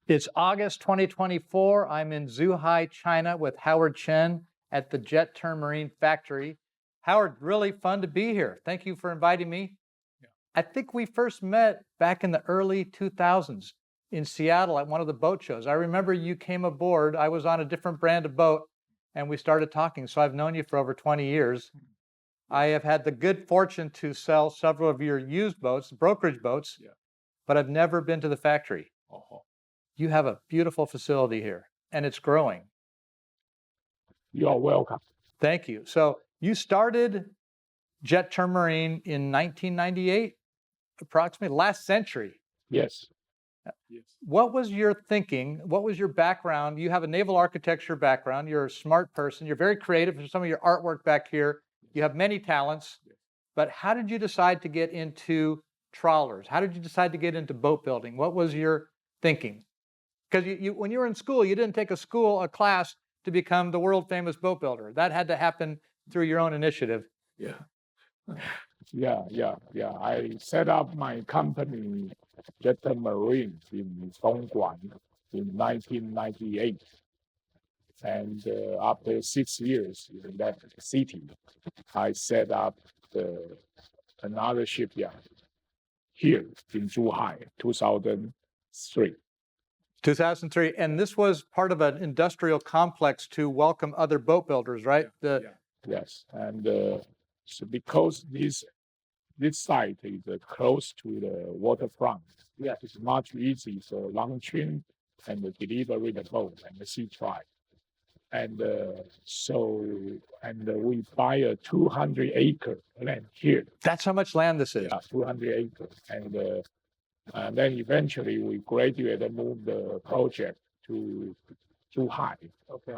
It's August 2024. I'm in Zhuhai, China with Howard Chen at the Jet-Tern Marine factory. Howard, really fun to be here. Thank you for inviting me. Yeah. I think we first met back in the early 2000s in Seattle at one of the boat shows. I remember you came aboard. I was on a different brand of boat and we started talking. So I've known you for over 20 years. I have had the good fortune to sell several of your used boats, brokerage boats, but I've never been to the factory. You have a beautiful facility here, and it's growing. You're welcome. Thank you. So you started Jet-Tern Marine in 1998, approximately, last century. Yes. Yes. What was your thinking? What was your background? You have a naval architecture background. You're a smart person. You're very creative. There's some of your artwork back here. You have many talents. But how did you decide to get into trawlers? How did you decide to get into boat building? What was your thinking? Because when you were in school, you didn't take a class to become the world famous boat builder. That had to happen through your own initiative. Yeah. I set up my company, Jet-Tern Marine, in Dongguan in 1998. And after 6 years in that city, I set up another shipyard here in Zhuhai, 2003. 2003, and this was part of an industrial complex to welcome other boat builders, right? Yes, and so because this site is close to the waterfront, it's much easy for launching and delivering the boat and the sea trial. And we buy a 200-acre land here. That's how much land this is? Yeah, 200 acres. And then eventually we graduated and moved the project to Zhuhai. Okay.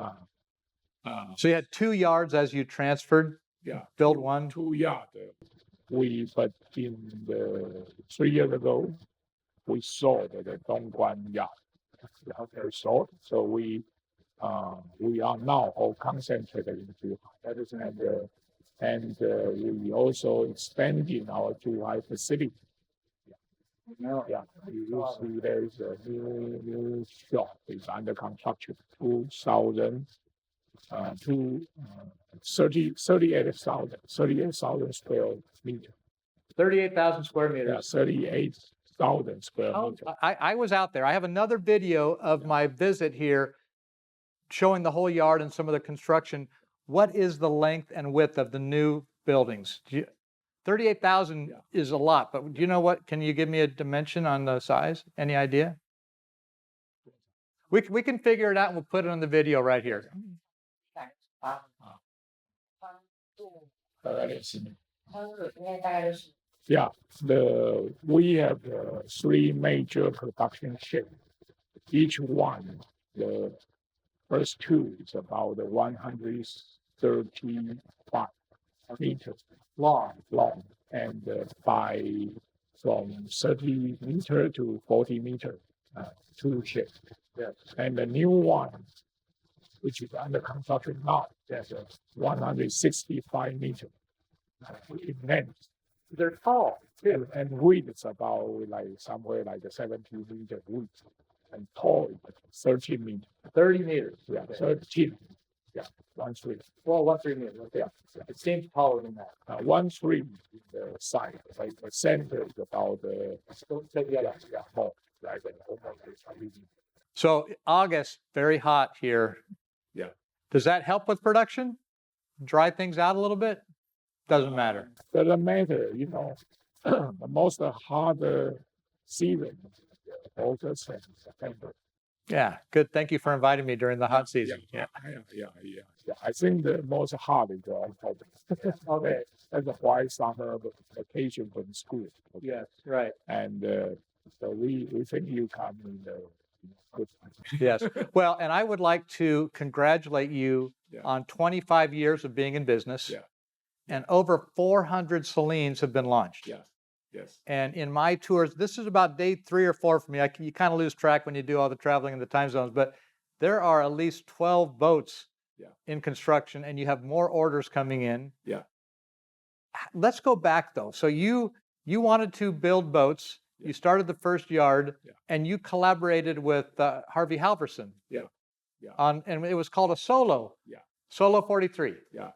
So you had 2 yards as you transferred? Yeah. Build one? 2 yards. But in 3 years ago, we sold the Dongguan yacht. We sold. So we are now all concentrated in Zhuhai. And we also expanding our Zhuhai facility. Yeah, you see there is a new shop is under construction. 38,000 square meters. 38,000 square meters. Yeah, 38,000 square meters. I was out there. I have another video of my visit here showing the whole yard and some of the construction. What is the length and width of the new buildings? 38,000 is a lot, but do you know what? Can you give me a dimension on the size? Any idea? We can figure it out and we'll put it on the video right here. Yeah, we have 3 major production ships. Each one, the first 2 is about 135 meters long, and from 30 meter to 40 meter, 2 ships. Yes. And the new one, which is under construction now, that's 165 meter in length. They're tall, and width is about somewhere like 70 meter width, and tall is 13 meters. 30 meters. Yeah, 13. Yeah, 1-3. Well, 1-3 meters. Okay. Yeah. It seems taller than that. 1-3 is the side. Like the center is about So August, very hot here. Yeah. Does that help with production? Dry things out a little bit? Doesn't matter. Doesn't matter. The most harder season, August and September. Yeah, good. Thank you for inviting me during the hot season. Yeah. I think the most hard is October. Okay. That's why summer vacation from school. Okay. Yes, right. And so we think you come in the good time. Yes. Well, and I would like to congratulate you on 25 years of being in business. Yeah. And over 400 Selenes have been launched. Yeah. Yes. And in my tours, this is about day 3 or 4 for me. You kind of lose track when you do all the traveling in the time zones, but there are at least 12 boats in construction, and you have more orders coming in. Yeah. Let's go back though. So you wanted to build boats. You started the first yard, Yeah. and you collaborated with Harvey Halverson. Yeah. Yeah. And it was called a solo. Yeah. Solo 43. Yeah.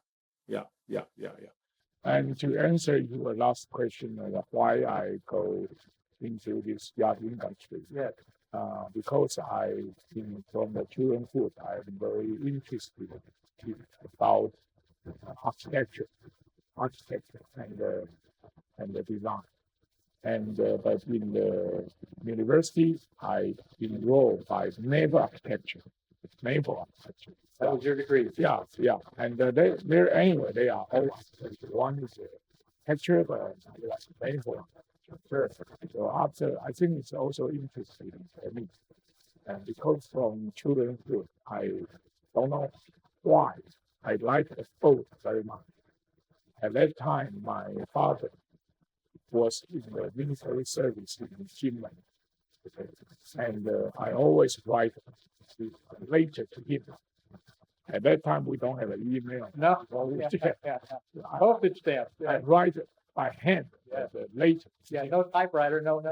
And to answer your last question, why I go into this yacht industry, because from the childhood, I'm very interested about architecture and the design. And but in the university, I enrolled by naval architecture. That was your degree. Yeah. And they're anyway, they are all architecture. One is architecture, but naval architecture. So after, I think it's also interesting for me. And because from childhood, I don't know why, I like the boat very much. At that time, my father was in the military service in Finland. And I always write later to him. At that time, we don't have an email. No. Postage stamp. I write by hand later. Yeah, no typewriter, no. And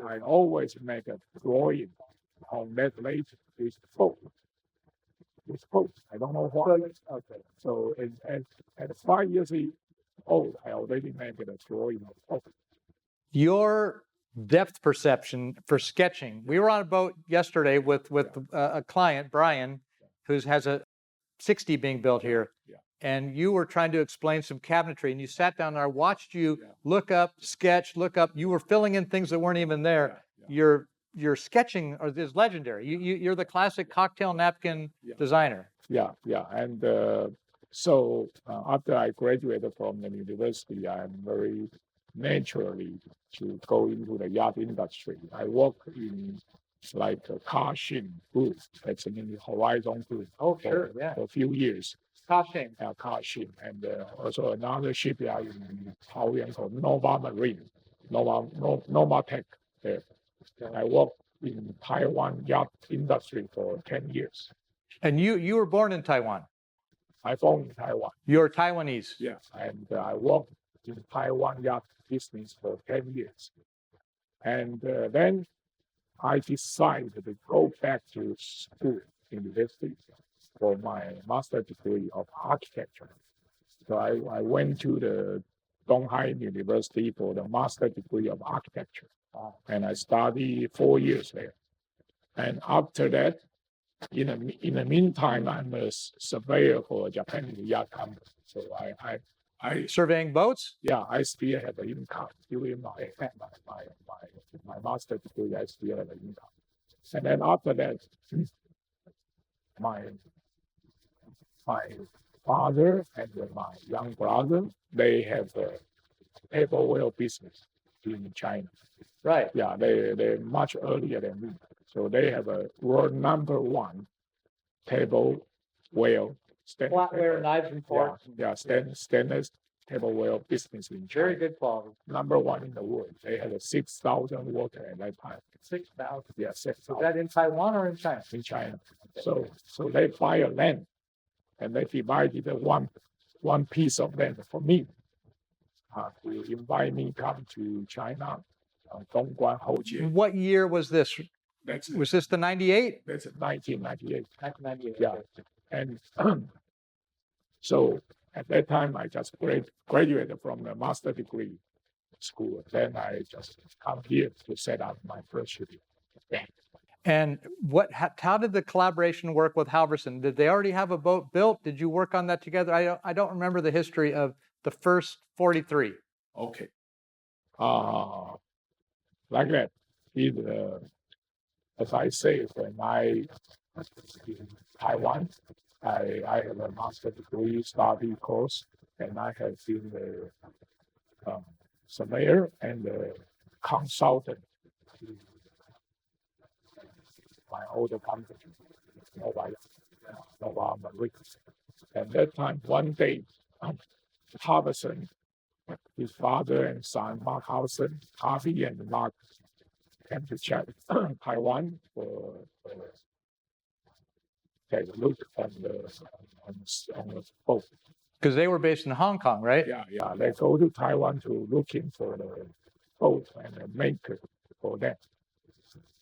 I always make a drawing on that later with boat. I don't know why. Okay. So at 5 years old, I already made a drawing of boat. Your depth perception for sketching. We were on a boat yesterday with a client, Brian, who has a 60 being built here. Yeah. And you were trying to explain some cabinetry, and you sat down and I watched you look up, sketch, look up. You were filling in things that weren't even there. Your sketching is legendary. You're the classic cocktail napkin designer. Yeah. And so after I graduated from the university, I'm very naturally to go into the yacht industry. I work in like a car shim booth. That's in the Horizon booth. Oh, sure, for a few years. Car shim. Car shim, and also another shipyard in Taoyuan called Nova Marine, Nova Tech there. I worked in Taiwan yacht industry for 10 years. And you were born in Taiwan? I born in Taiwan. You're Taiwanese? Yeah, and I worked in Taiwan yacht business for 10 years. And then I decided to go back to school, university, for my master's degree of architecture. So I went to the Zhuhai University for the master's degree of architecture. And I studied 4 years there. And after that, in the meantime, I'm a surveyor for a Japanese yacht company. So I surveying boats? Yeah, I still have an income during my master's degree. I still have an income. And then after that, my father and my young brother, they have a tableware business in China. Right. Yeah, they're much earlier than me. So they have a world #1 tableware. Flatware, knives and forks. Yeah, stainless tableware business in China. Very good quality. #1 in the world. They had 6,000 workers at that time. 6,000? Yeah, 6,000. Is that in Taiwan or in China? In China. So they buy a land, and they divided one piece of land for me. To invite me come to China, Dongguan Houjie. What year was this? Was this the 98? That's 1998. 1998. Yeah. And so at that time, I just graduated from the master degree school. Then I just come here to set up my first shipyard. Yeah. And how did the collaboration work with Halverson? Did they already have a boat built? Did you work on that together? I don't remember the history of the first 43. Okay. Like that. As I say, when I in Taiwan, I have a master degree study course, and I have been a surveyor and a consultant to my older company, Nova Marine. At that time, one day, Halverson, his father and son, Mark Halverson, Harvey and Mark, came to Taiwan for take a look on the boat. Because they were based in Hong Kong, right? Yeah. They go to Taiwan to looking for the boat and the maker for that.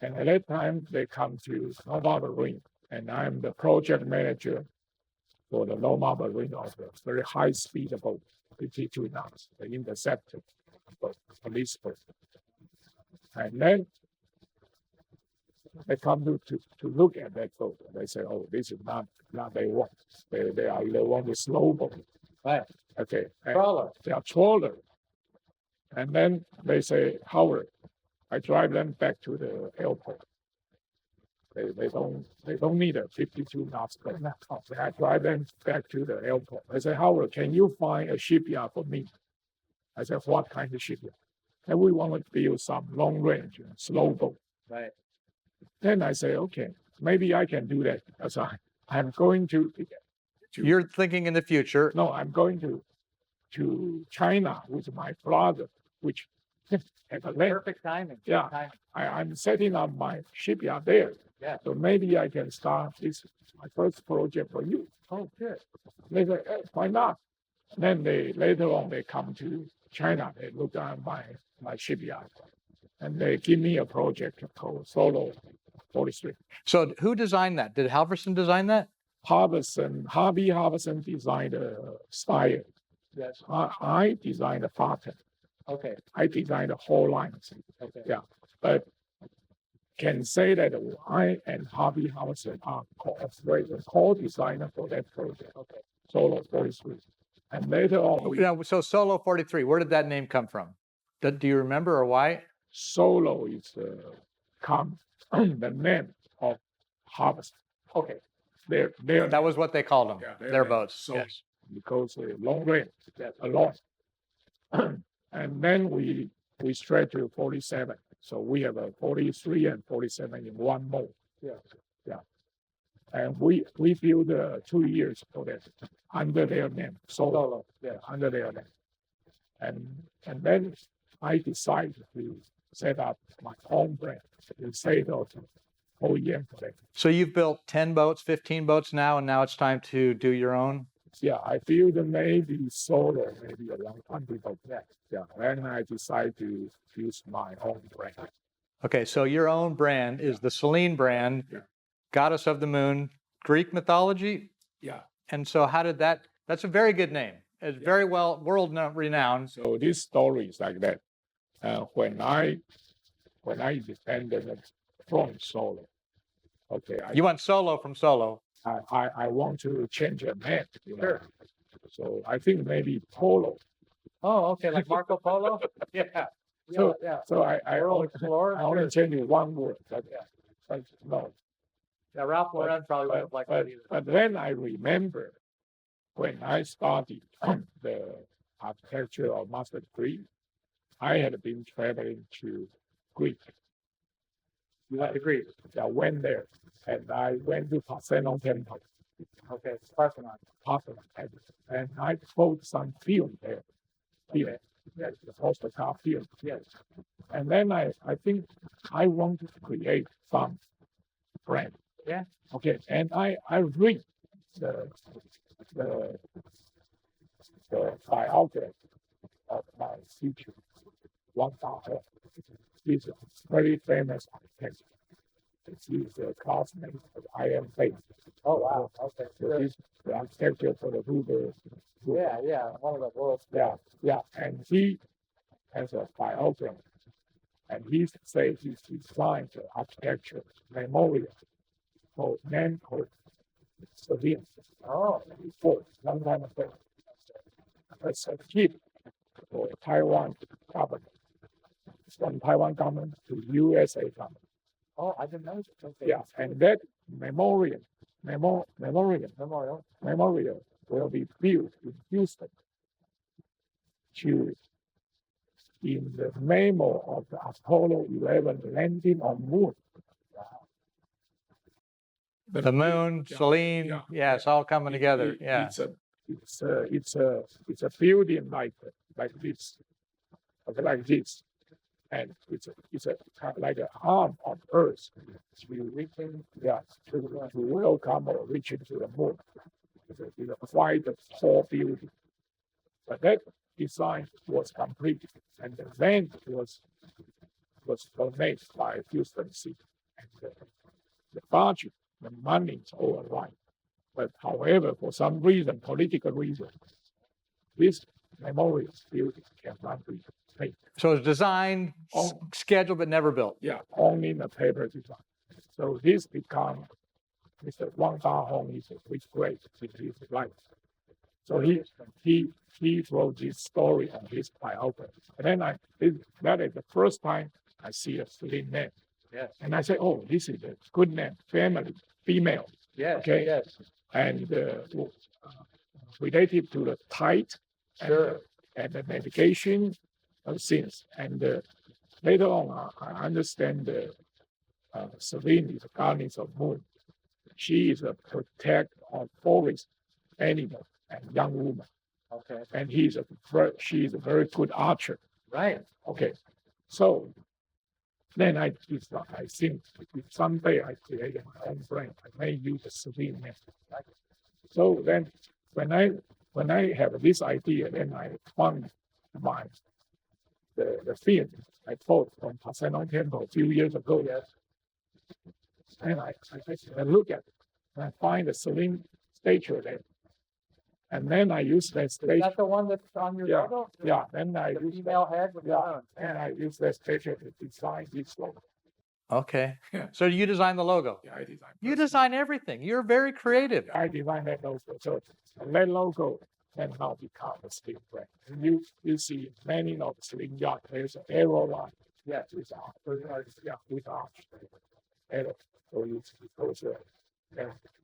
And at that time, they come to Loma Marine, and I'm the project manager for the Loma Marine of the very high speed boat, 52 knots, the interceptor boat, police boat. And then they come to look at that boat, and they say, "Oh, this is not they want. They want the slow boat." Right. Okay. Trawler. They are trawler. And then they say, "Howard, I drive them back to the airport. They don't need a 52 knots boat. I drive them back to the airport. I say, "Howard, can you find a shipyard for me?" I said, "What kind of shipyard?" And we want to build some long range slow boat. Right. Then I say, "Okay, maybe I can do that because I'm going to." You're thinking in the future. No, I'm going to China with my brother, which at the land. Perfect timing. Yeah. Timing. I'm setting up my shipyard there. Yeah. So maybe I can start this my first project for you. Oh, good. They say, why not? Then later on they come to China. They look at my shipyard, and they give me a project called Solo 43. So who designed that? Did Halverson design that? Harvey Halverson designed the style. Yes. I designed the pattern. Okay. I designed the whole lines. Okay. Yeah, but can say that I and Harvey Halverson are co-designer for that project. Okay. Solo 43. And later on, Now, so Solo 43, where did that name come from? Do you remember or why? Solo is the name of Halverson. Okay. That was what they called them, their boats. So, yes. Because long range, a lot. And then we stretch to 47. So we have a 43 and 47 in one mold. Yeah. And we built 2 years for that under their name, Solo. Yeah, under their name. And then I decided to set up my own brand instead of OEM for that. So you've built 10 boats, 15 boats now, and now it's time to do your own? Yeah, I built maybe Solo, maybe around 20 boats. Yeah, and I decided to use my own brand. Okay, so your own brand is the Selene brand, Goddess of the Moon, Greek mythology? Yeah. And so how did that's a very good name. It's very well world renowned. So this story is like that. When I independent from Solo, okay. You went solo from Solo. I want to change a name. Sure. So I think maybe Polo. Oh, okay, like Marco Polo? Yeah. So I only Sure. change one word. But no. Yeah, Ralph Lauren probably wouldn't like that either. But then I remember when I started the architecture of master degree, I had been traveling to Greece. You went to Greece? I went there, and I went to Parthenon Temple. Okay, Parthenon. And I bought some film there. Okay. Yes, the postcard film. Yes. And then I think I want to create some brand. Yeah. Okay, and I read the biography of my teacher, Wang Dahe. He's a very famous architect. He's a classmate of I.M. Pei. Oh, wow. Okay. So he's the architecture for the Hoover. Yeah. One of the world's. Yeah. And he has a biography. And he says he designed the architecture memorial for man called Selene. Oh. Before, long time ago. As a kid for Taiwan government. From Taiwan government to USA government. Oh, I didn't know that. Okay. Yeah, and that memorial will be built in Houston in the memo of the Apollo 11 landing on Moon. The moon, Selene, it's all coming together. Yeah. It's a building like this, and it's a kind of like an arm on Earth to welcome or reaching to the moon. It's a quite a tall building. But that design was completed, and the land was donated by Houston City. And the budget, the money is all right. But however, for some reason, political reason, this memorial building cannot be paid. So it's designed, scheduled, but never built. Yeah, only the paper design. So this become Mr. Wang Dahong is great in his life. So he wrote this story on his biography. And then that is the first time I see a Selene name. Yes. And I say, oh, this is a good name, family, female. Yes. Okay. Yes. And related to the tide and the navigation of things. And later on, I understand Selene is a goddess of moon. She is a protector of forest animal and young woman. Okay. And she is a very good archer. Right. Okay. So then I think if someday I create my own brand, I may use the Selene name. So then when I have this idea, then I found the film I bought from Pasenon Temple a few years ago. Yes. And I look at it, and I find the Selene statue there. And then I use that statue. Is that the one that's on your logo? Yeah, then I The use female head with the bones. and I use that statue to design this logo. Okay. Yeah. So you designed the logo. Yeah, I designed. You design everything. You're very creative. I designed that logo. So that logo can now become a Selene brand. And you see many of the Selene yachts. There's an arrow line. Yes, with art. Yeah, with art. Arrow. So it goes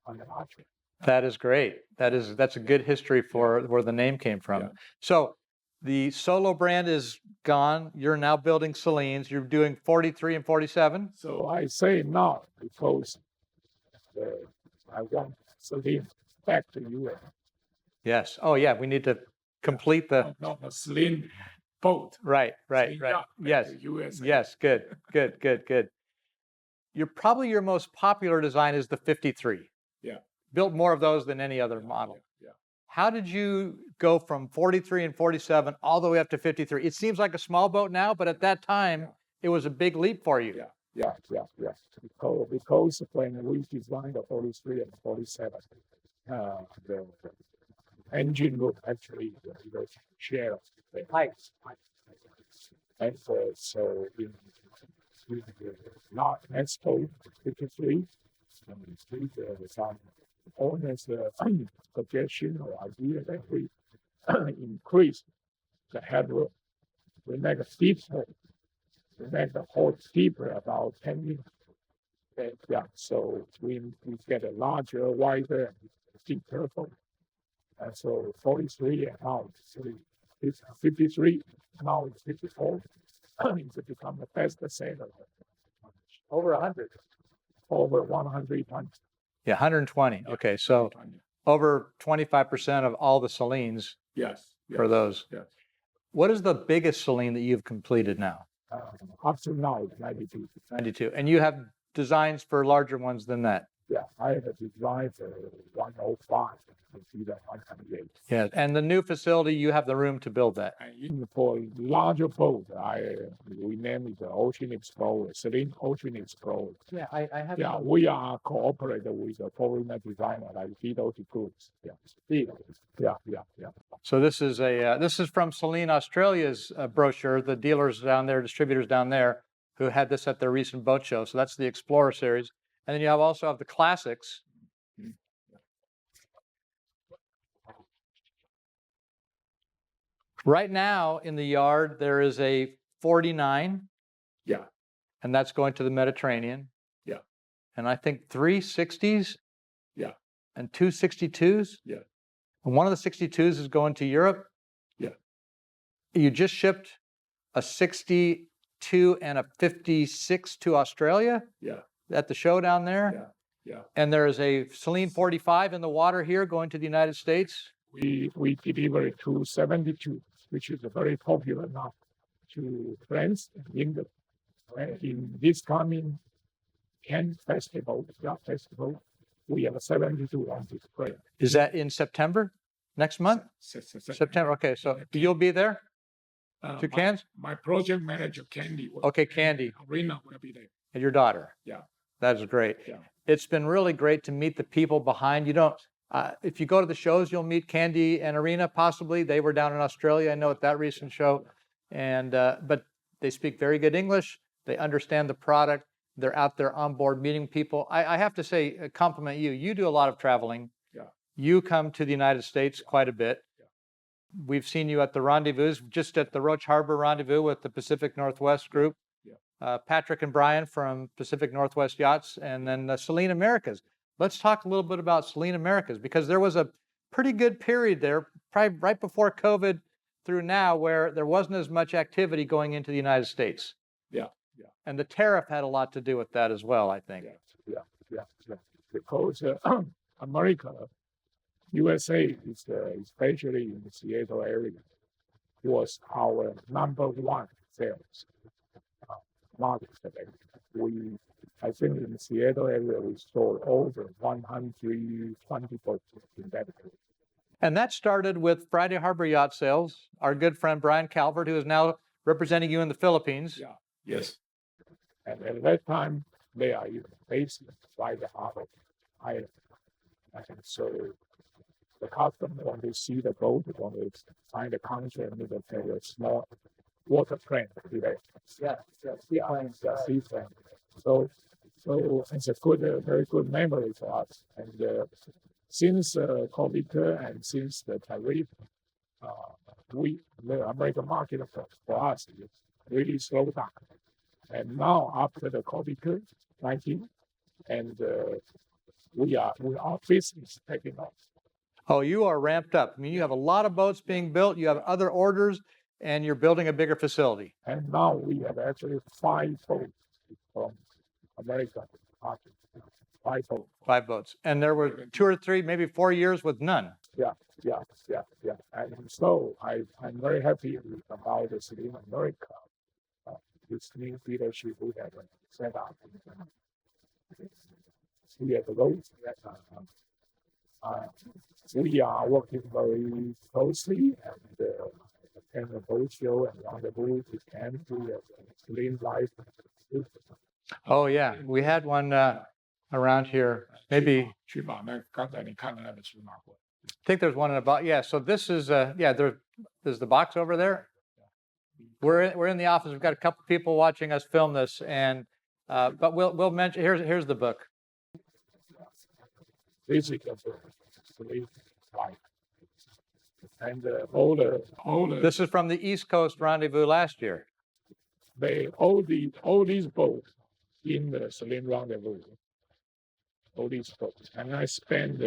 on the arch. That is great. That's a good history for where the name came from. Yeah. So the solo brand is gone. You're now building Selene's. You're doing 43 and 47. So I say now because I want Selene back to US. Yes. Oh yeah. We need to complete the Not a Selene boat. right. Selene yacht back Yes. to US. Yes. Good. Your most popular design is the 53. Yeah. Built more of those than any other model. Yeah. How did you go from 43 and 47 all the way up to 53? It seems like a small boat now, but at that time, it was a big leap for you. Yeah. Because when we designed the 43 and 47, the engine room actually share the height. And so in not Expo 53, some owners suggestion or idea that we increase the headroom. We make a deeper. We make the hole deeper, about 10 meters. And so we get a larger, wider, deeper hole. And so 43 and now it's 53. Now it's 54. It's become the best seller. Over 100. Over 100 tons. Yeah, 120. Okay, so over 25% of all the Selenes for those. Yes. What is the biggest Selene that you've completed now? Up to now, 92. 92. And you have designs for larger ones than that? Yeah, I have a design for 105. You see that 108. Yeah, and the new facility, you have the room to build that. And for larger boat, we name it the Ocean Explorer, Selene Ocean Explorer. Yeah, I have. Yeah, we are cooperated with a foreigner designer like Vito de Cruz. Yeah. So this is from Selene Australia's brochure, the dealers down there, distributors down there, who had this at their recent boat show. So that's the Explorer series. And then you also have the classics. Right now in the yard, there is a 49. Yeah. And that's going to the Mediterranean. Yeah. And I think 3 60s. Yeah. And 2 62s. Yeah. And one of the 62s is going to Europe. Yeah. You just shipped a 62 and a 56 to Australia. Yeah. At the show down there. Yeah. And there is a Selene 45 in the water here going to the United States. We delivered to 72, which is very popular now, to France and England. In this coming Cannes festival, we have a 72 on display. Is that in September? Next month? September. Okay, so you'll be there? Two cans? My project manager, Candy. Okay, Candy. Arena will be there. And your daughter? Yeah. That is great. Yeah. It's been really great to meet the people behind. You don't, if you go to the shows, you'll meet Candy and Arena possibly. They were down in Australia, I know, at that recent show. And, but they speak very good English. They understand the product. They're out there on board meeting people. I have to say, compliment you. You do a lot of traveling. Yeah. You come to the United States quite a bit. Yeah. We've seen you at the rendezvous, just at the Roach Harbor rendezvous with the Pacific Northwest group. Yeah. Patrick and Brian from Pacific Northwest Yachts, and then Selene Americas. Let's talk a little bit about Selene Americas, because there was a pretty good period there, probably right before COVID through now, where there wasn't as much activity going into the United States. Yeah. Yeah. And the tariff had a lot to do with that as well, I think. Yeah. Because America, USA is especially in the Seattle area, was our number 1 sales market today. I think in the Seattle area we sold over 120 boats in that area. And that started with Friday Harbor Yacht Sales. Our good friend Brian Calvert, who is now representing you in the Philippines. Yeah. Yes. And at that time, they are even based in Friday Harbor Island. And so the customer, when they see the boat, when they find the contract, they will take a small waterplane today. Seaplane. So it's a good, very good memory for us. And since COVID and since the tariff, the American market for us really slowed down. And now after the COVID-19, and our business taking off. Oh, you are ramped up. I mean, you have a lot of boats being built. You have other orders, and you're building a bigger facility. And now we have actually 5 boats from America market. 5 boats. 5 boats. And there were 2 or 3, maybe 4 years with none. Yeah. And so I'm very happy about the Selene America, this new leadership we have set up. We have those that we are working very closely and attend the boat show and on the booth and we have Selene Life. Oh, yeah. We had one around here. Maybe. 去把那刚才你看的那本书拿过来。 I think there's one in a box. Yeah, so this is, there's the box over there. We're in the office. We've got a couple people watching us film this, and but we'll mention, here's the book. This is the Selene Life. And all the This is from the East Coast Rendezvous last year. all these boats in the Selene Rendezvous. All these boats, and I spend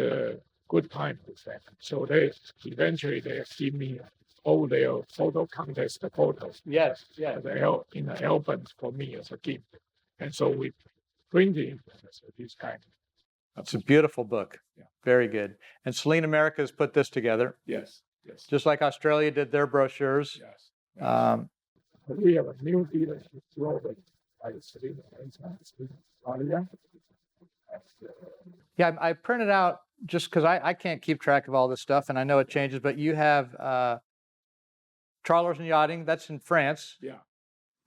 good time with them. So they eventually give me all their photo contest photos. Yes. In the albums for me as a gift, and so we printed this kind. It's a beautiful book. Yeah. Very good. And Selene Americas put this together, Yes. just like Australia did their brochures. Yes. We have a new dealership globally by Selene Australia. Yeah, I printed out just because I can't keep track of all this stuff, and I know it changes, but you have Trawlers and Yachting, that's in France. Yeah.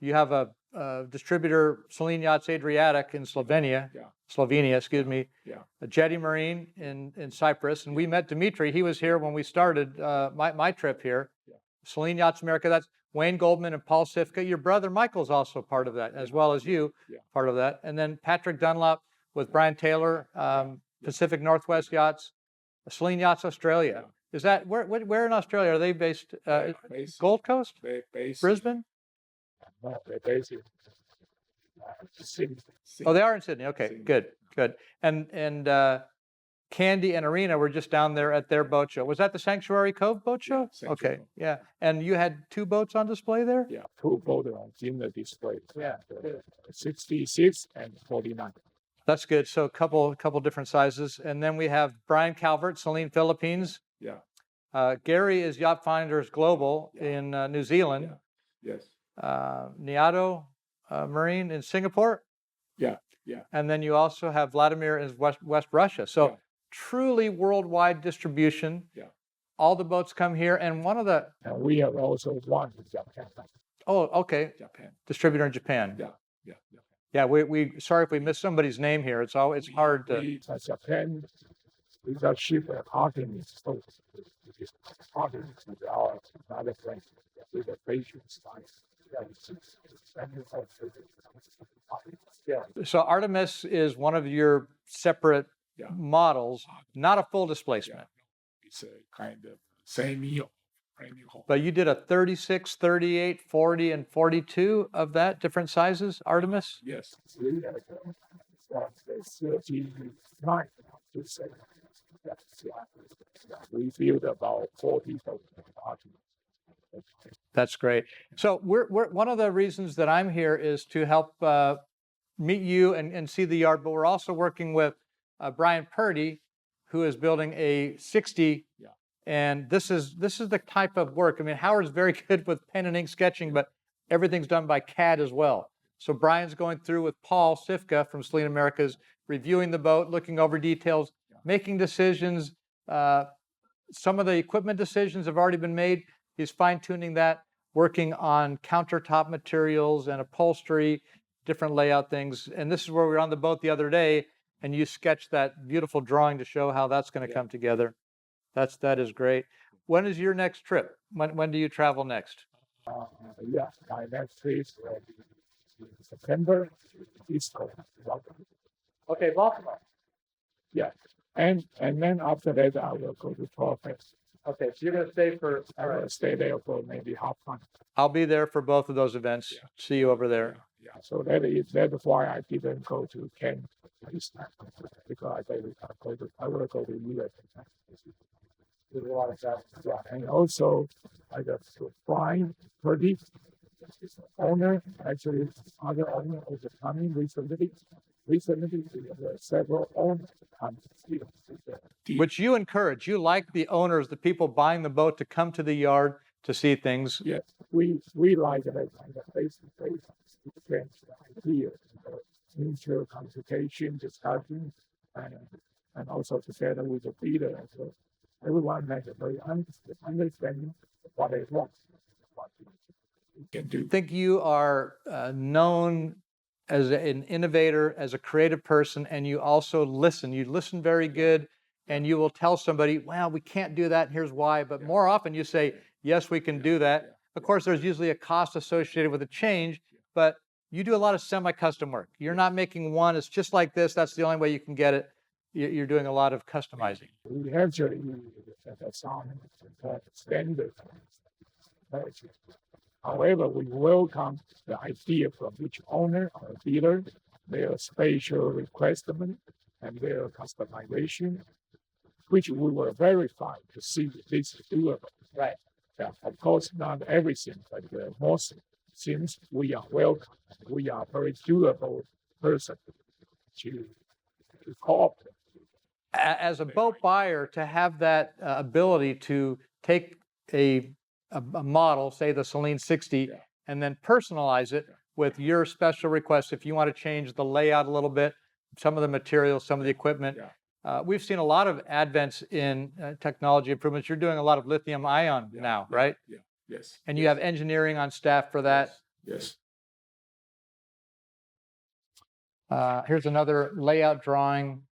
You have a distributor, Selene Yachts Adriatic in Slovenia, excuse me. Yeah. A Jet-Tern Marine in Cyprus, and we met Dimitri. He was here when we started my trip here. Yeah. Selene Yachts America, that's Wayne Goldman and Paul Sifka. Your brother Michael's also part of that, as well as you, part of that. And then Patrick Dunlop with Brian Taylor, Pacific Northwest Yachts, Selene Yachts Australia. Is that, where in Australia are they based? Gold Coast? Based Brisbane? No, they're based in Sydney. Oh, they are in Sydney. Okay, Sydney. good. And Candy and Arena were just down there at their boat show. Was that the Sanctuary Cove boat show? Sanctuary Okay, Cove. yeah. And you had 2 boats on display there? Yeah, 2 boats in the display. Yeah. 66 and 49. That's good. So a couple different sizes. And then we have Brian Calvert, Selene Philippines. Yeah. Gary is Yacht Finders Global in New Zealand. Yes. Niado Marine in Singapore. Yeah, yeah. And then you also have Vladimir in West Russia. So Yeah. truly worldwide distribution. Yeah. All the boats come here. And one of the, And we have also one in Japan. oh, okay, Japan. distributor in Japan. Yeah, yeah, yeah. Yeah, we sorry if we missed somebody's name here. It's hard to. Japan, we got ship parking so parking with our other friend with the patient's size. Yeah. So Artemis is one of your separate Yeah. models, not a full displacement. It's a kind of semi brand-new hull. But you did a 36, 38, 40, and 42 of that, different sizes, Artemis? Yes. 39 to say. We filled about 40 parties. That's great. So we're one of the reasons that I'm here is to help meet you and see the yard, but we're also working with Brian Purdy, who is building a 60. Yeah. And this is the type of work. I mean, Howard's very good with pen and ink sketching, but everything's done by CAD as well. So Brian's going through with Paul Sifka from Selene Americas, reviewing the boat, looking over details, making decisions. Some of the equipment decisions have already been made. He's fine-tuning that, working on countertop materials and upholstery, different layout things. And this is where we were on the boat the other day, and you sketched that beautiful drawing to show how that's going to come together. That is great. When is your next trip? When do you travel next? Yeah, my next trip will be in September, East Coast. Okay, Baltimore. Yeah, and then after that I will go to Trawler. Okay, so you're going to stay for. I will stay there for maybe half time. I'll be there for both of those events. Yeah. See you over there. Yeah, so that's why I didn't go to Kent this time, because I will go to US. There's a lot of that. Yeah, and also I got to Brian Purdy, owner, actually other owner of the coming recently. Recently, there are several owners. Which you encourage. You like the owners, the people buying the boat, to come to the yard to see things. Yes, we like that kind of face-to-face exchange ideas, mutual consultation, discussion, and also together with the leader. So everyone has a very understanding what they want, what we can do. I think you are known as an innovator, as a creative person, and you also listen. You listen very good, and you will tell somebody, well, we can't do that, and here's why. But more often you say, yes, we can do that. Of course, there's usually a cost associated with a change, but you do a lot of semi-custom work. You're not making one, it's just like this, that's the only way you can get it. You're doing a lot of customizing. We actually have some standard. However, we welcome the idea from each owner or dealer, their special requirement and their customization, which we will verify to see if this is doable. Right. Yeah, of course, not everything, but most things we are welcome. We are very doable person to cooperate. As a boat buyer, to have that ability to take a model, say the Selene 60, and then personalize it with your special requests. If you want to change the layout a little bit, some of the materials, some of the equipment. We've seen a lot of advents in technology improvements. You're doing a lot of lithium ion now, right? Yeah. Yes. And you have engineering on staff for that. Yes. Here's another layout drawing.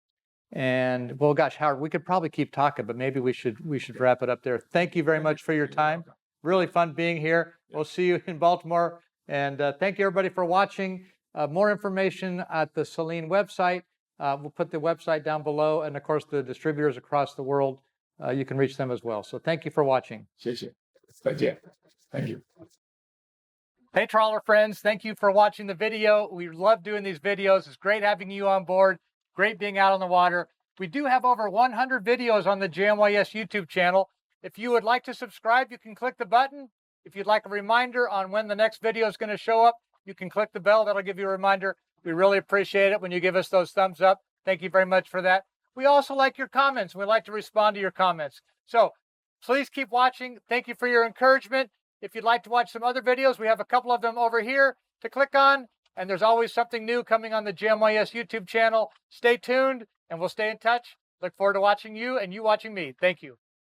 And well, gosh, Howard, we could probably keep talking, but maybe we should wrap it up there. Thank you very much for your time. Really fun being here. We'll see you in Baltimore. And thank you everybody for watching. More information at the Selene website. We'll put the website down below, and of course the distributors across the world, you can reach them as well. So thank you for watching. 谢谢，再见。Thank you. Hey, Trawler friends, thank you for watching the video. We love doing these videos. It's great having you on board. Great being out on the water. We do have over 100 videos on the JMYS YouTube channel. If you would like to subscribe, you can click the button. If you'd like a reminder on when the next video is going to show up, you can click the bell. That'll give you a reminder. We really appreciate it when you give us those thumbs up. Thank you very much for that. We also like your comments. We like to respond to your comments. So please keep watching. Thank you for your encouragement. If you'd like to watch some other videos, we have a couple of them over here to click on. And there's always something new coming on the JMYS YouTube channel. Stay tuned and we'll stay in touch. Look forward to watching you and you watching me. Thank you.